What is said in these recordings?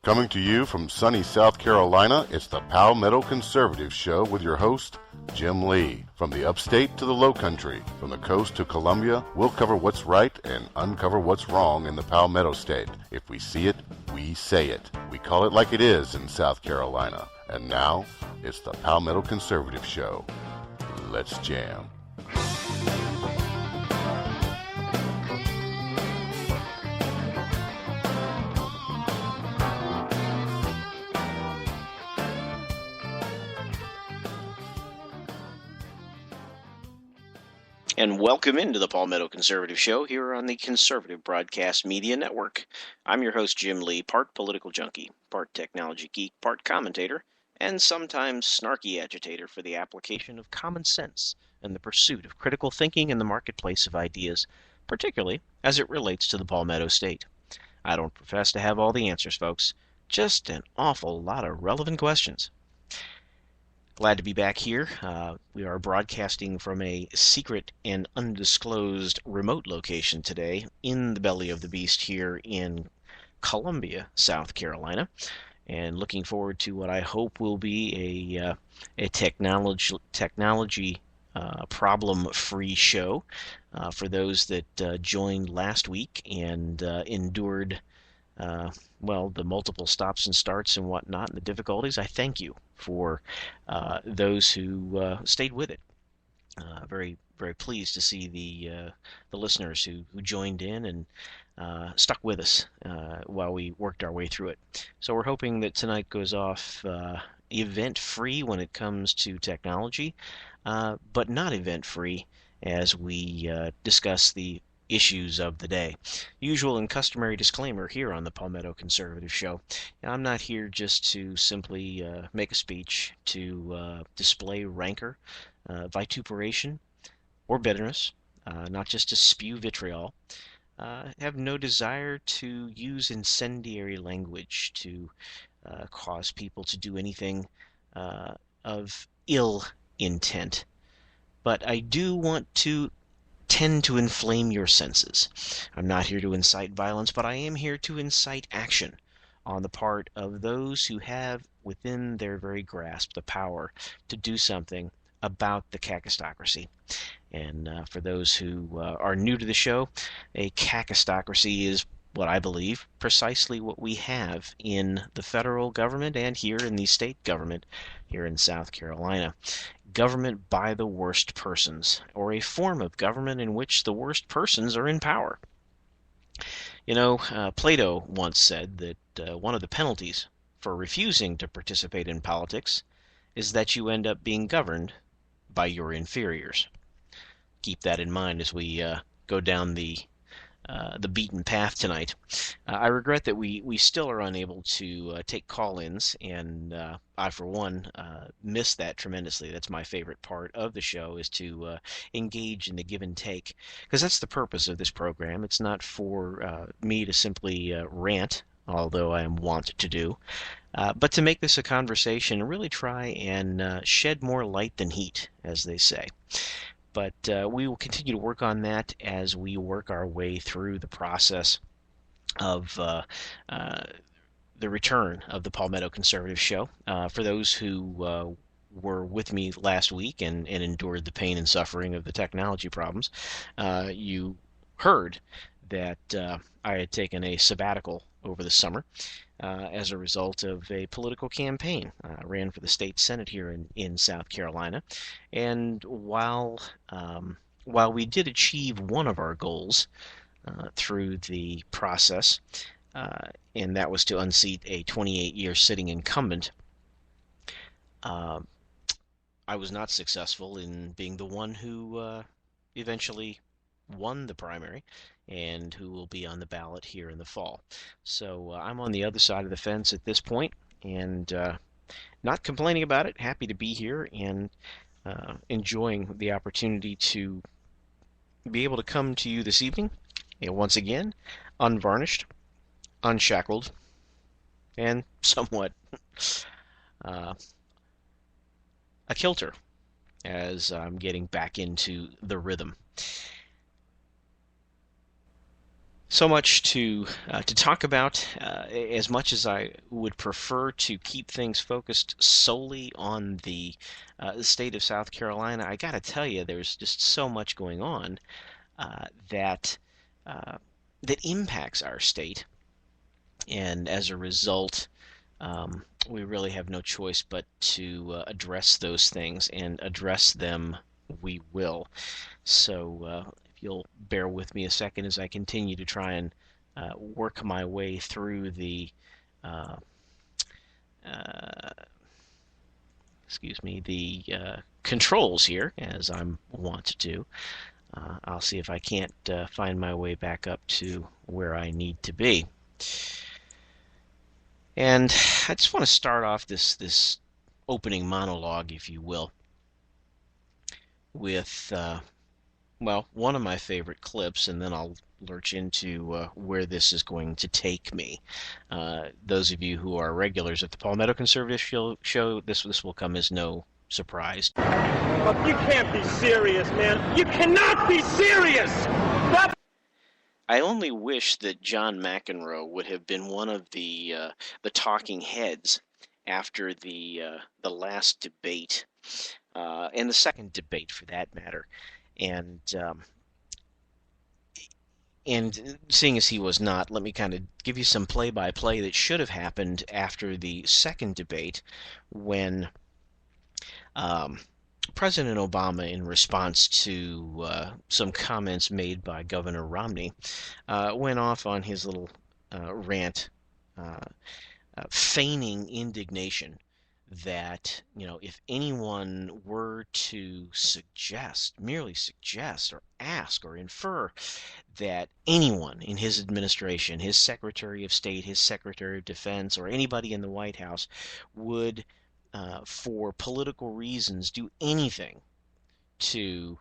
Coming to you from sunny South Carolina, it's the Palmetto Conservative Show with your host, Jim Lee. From the upstate to the low country, from the coast to Columbia, we'll cover what's right and uncover what's wrong in the Palmetto State. If we see it, we say it. We call it like it is in South Carolina. And now, it's the Palmetto Conservative Show. Let's jam. And welcome into the Palmetto Conservative Show here on the Conservative Broadcast Media Network. I'm your host, Jim Lee, part political junkie, part technology geek, part commentator, and sometimes snarky agitator for the application of common sense and the pursuit of critical thinking in the marketplace of ideas, particularly as it relates to the Palmetto State. I don't profess to have all the answers, folks, just an awful lot of relevant questions. Glad to be back here. We are broadcasting from a secret and undisclosed remote location today in the belly of the beast here in Columbia, South Carolina, and looking forward to what I hope will be a technology problem-free show for those that joined last week and endured the multiple stops and starts and whatnot and the difficulties. I thank you for those who stayed with it. Very, very pleased to see the listeners who joined in and stuck with us while we worked our way through it. So we're hoping that tonight goes off event-free when it comes to technology, but not event-free as we discuss the issues of the day. Usual and customary disclaimer here on the Palmetto Conservative Show. I'm not here just to simply make a speech to display rancor, vituperation, or bitterness, not just to spew vitriol. Have no desire to use incendiary language to cause people to do anything of ill intent. But I do want to tend to inflame your senses. I'm not here to incite violence, but I am here to incite action on the part of those who have within their very grasp the power to do something about the kakistocracy. And for those who are new to the show, a kakistocracy is what I believe precisely what we have in the federal government and here in the state government here in South Carolina. Government by the worst persons, or a form of government in which the worst persons are in power. You know, Plato once said that one of the penalties for refusing to participate in politics is that you end up being governed by your inferiors. Keep that in mind as we go down the beaten path tonight. I regret that we still are unable to take call-ins, and I, for one, miss that tremendously. That's my favorite part of the show, is to engage in the give and take, because that's the purpose of this program. It's not for me to simply rant, although I am wont to do, but to make this a conversation and really try and shed more light than heat, as they say. But we will continue to work on that as we work our way through the process of the return of the Palmetto Conservative Show. For those who were with me last week and endured the pain and suffering of the technology problems, you heard that I had taken a sabbatical over the summer as a result of a political campaign. I ran for the state senate here in South Carolina, and while we did achieve one of our goals through the process, and that was to unseat a 28-year sitting incumbent, I was not successful in being the one who eventually won the primary and who will be on the ballot here in the fall. So I'm on the other side of the fence at this point, and not complaining about it, happy to be here and enjoying the opportunity to be able to come to you this evening, and once again, unvarnished, unshackled, and somewhat a kilter as I'm getting back into the rhythm. So much to talk about. As much as I would prefer to keep things focused solely on the state of South Carolina, I got to tell you, there's just so much going on that that impacts our state, and as a result, we really have no choice but to address those things, and address them we will. So if you'll bear with me a second as I continue to try and work my way through the uh, uh, controls here, as I'm wont to do. I'll see if I can't find my way back up to where I need to be. And I just want to start off this opening monologue, if you will, with one of my favorite clips, and then I'll lurch into where this is going to take me. Those of you who are regulars at the Palmetto Conservative Show, this will come as no surprise. Look, you can't be serious, man. You cannot be serious! I only wish that John McEnroe would have been one of the talking heads after the last debate, and the second debate for that matter. And seeing as he was not, let me kind of give you some play-by-play that should have happened after the second debate, when President Obama, in response to some comments made by Governor Romney, went off on his little rant, feigning indignation that, if anyone were to merely suggest or ask or infer that anyone in his administration, his Secretary of State, his Secretary of Defense, or anybody in the White House would, for political reasons, do anything to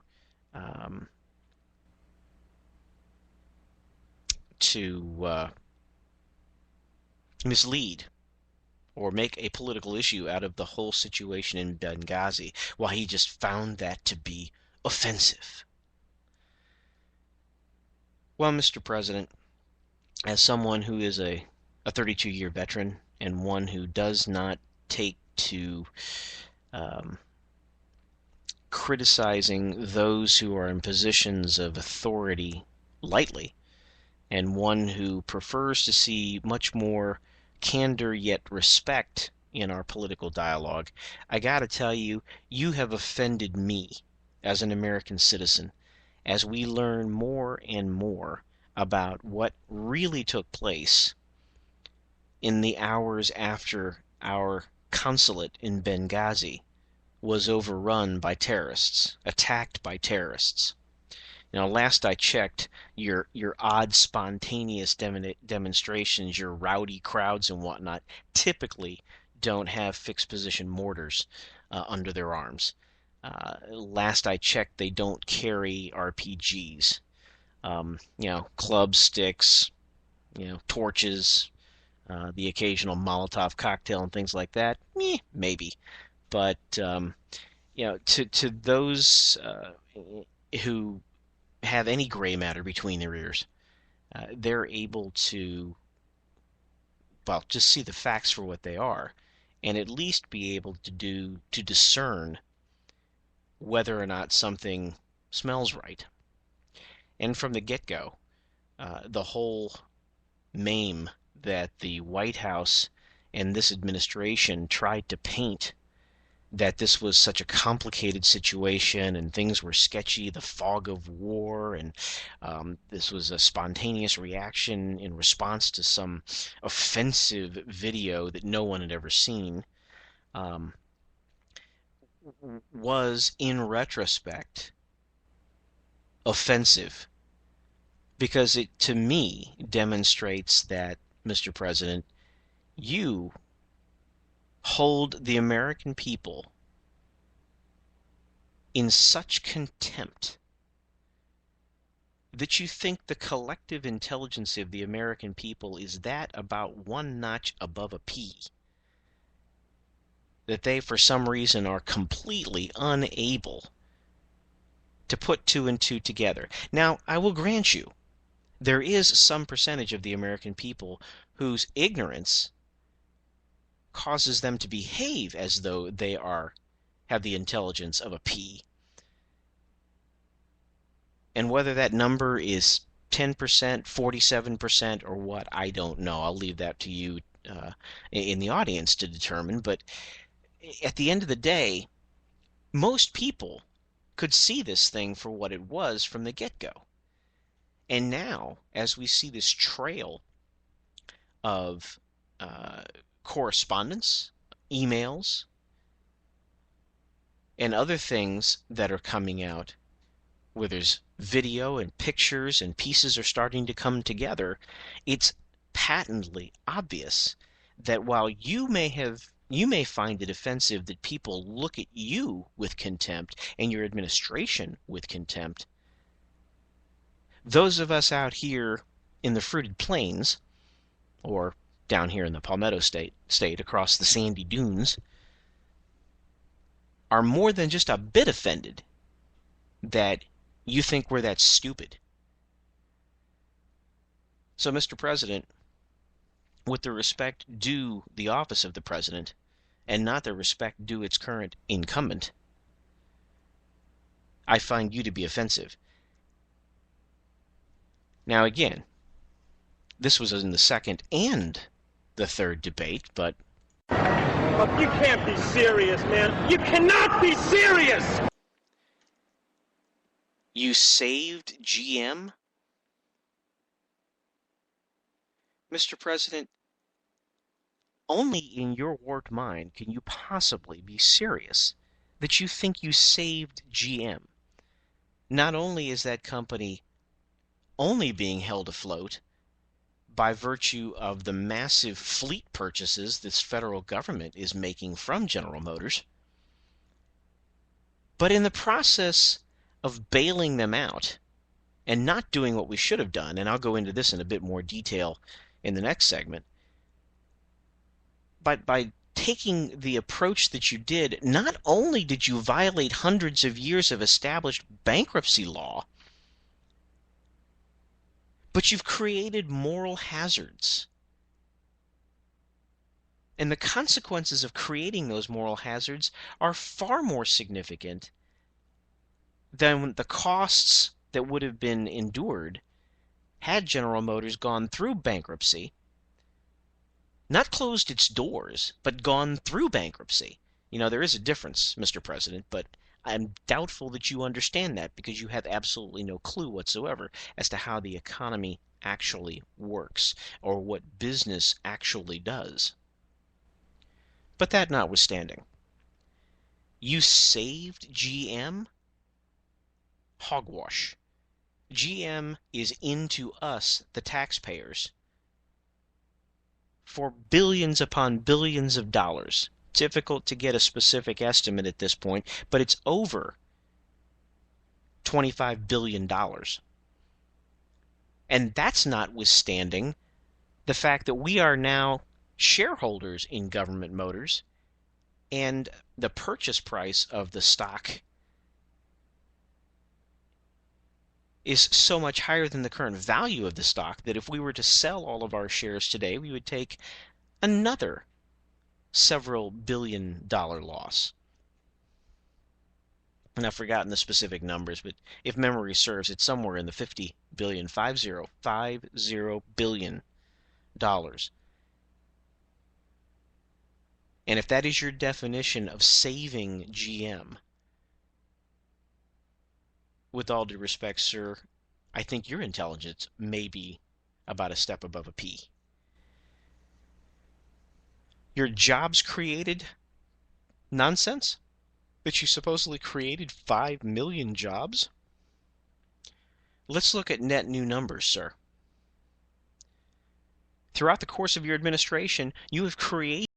mislead or make a political issue out of the whole situation in Benghazi, while he just found that to be offensive. Well, Mr. President, as someone who is a 32-year veteran, and one who does not take to criticizing those who are in positions of authority lightly, and one who prefers to see much more candor yet respect in our political dialogue, I gotta tell you, you have offended me as an American citizen, as we learn more and more about what really took place in the hours after our consulate in Benghazi was overrun by terrorists, attacked by terrorists. Last I checked, your odd, spontaneous demonstrations, your rowdy crowds and whatnot, typically don't have fixed position mortars under their arms. Last I checked, they don't carry RPGs. Clubs, sticks, torches, the occasional Molotov cocktail and things like that, maybe. But to those who have any gray matter between their ears, they're able to, just see the facts for what they are, and at least be able to discern whether or not something smells right. And from the get-go, the whole meme that the White House and this administration tried to paint, that this was such a complicated situation and things were sketchy, the fog of war, and this was a spontaneous reaction in response to some offensive video that no one had ever seen, was, in retrospect, offensive, because it, to me, demonstrates that, Mr. President, you hold the American people in such contempt that you think the collective intelligence of the American people is that about one notch above a P. That they, for some reason, are completely unable to put two and two together. Now, I will grant you there is some percentage of the American people whose ignorance causes them to behave as though they have the intelligence of a pea. And whether that number is 10%, 47%, or what, I don't know. I'll leave that to you in the audience to determine. But at the end of the day, most people could see this thing for what it was from the get-go. And now, as we see this trail of correspondence, emails, and other things that are coming out, where there's video and pictures and pieces are starting to come together, it's patently obvious that while you may find it offensive that people look at you with contempt and your administration with contempt, those of us out here in the fruited plains, or down here in the Palmetto State across the sandy dunes, are more than just a bit offended that you think we're that stupid. So, Mr. President, with the respect due the office of the president, and not the respect due its current incumbent, I find you to be offensive. Now, again, this was in the second and the third debate, but... Look, you can't be serious, man. You cannot be serious! You saved GM? Mr. President, only in your warped mind can you possibly be serious that you think you saved GM. Not only is that company only being held afloat by virtue of the massive fleet purchases this federal government is making from General Motors, but in the process of bailing them out and not doing what we should have done, and I'll go into this in a bit more detail in the next segment, but by taking the approach that you did, not only did you violate hundreds of years of established bankruptcy law, but you've created moral hazards. And the consequences of creating those moral hazards are far more significant than the costs that would have been endured had General Motors gone through bankruptcy, not closed its doors, but gone through bankruptcy. You know, there is a difference, Mr. President, but I'm doubtful that you understand that because you have absolutely no clue whatsoever as to how the economy actually works or what business actually does. But that notwithstanding, you saved GM? Hogwash. GM is into us, the taxpayers, for billions upon billions of dollars. Difficult to get a specific estimate at this point, but it's over $25 billion. And that's notwithstanding the fact that we are now shareholders in Government Motors, and the purchase price of the stock is so much higher than the current value of the stock that if we were to sell all of our shares today, we would take another several $billion-dollar loss. And I've forgotten the specific numbers, but if memory serves, it's somewhere in the $50 billion, $50 billion. And if that is your definition of saving GM, with all due respect, sir, I think your intelligence may be about a step above a pea. Your jobs created nonsense? That you supposedly created 5 million jobs? Let's look at net new numbers, sir. Throughout the course of your administration, you have created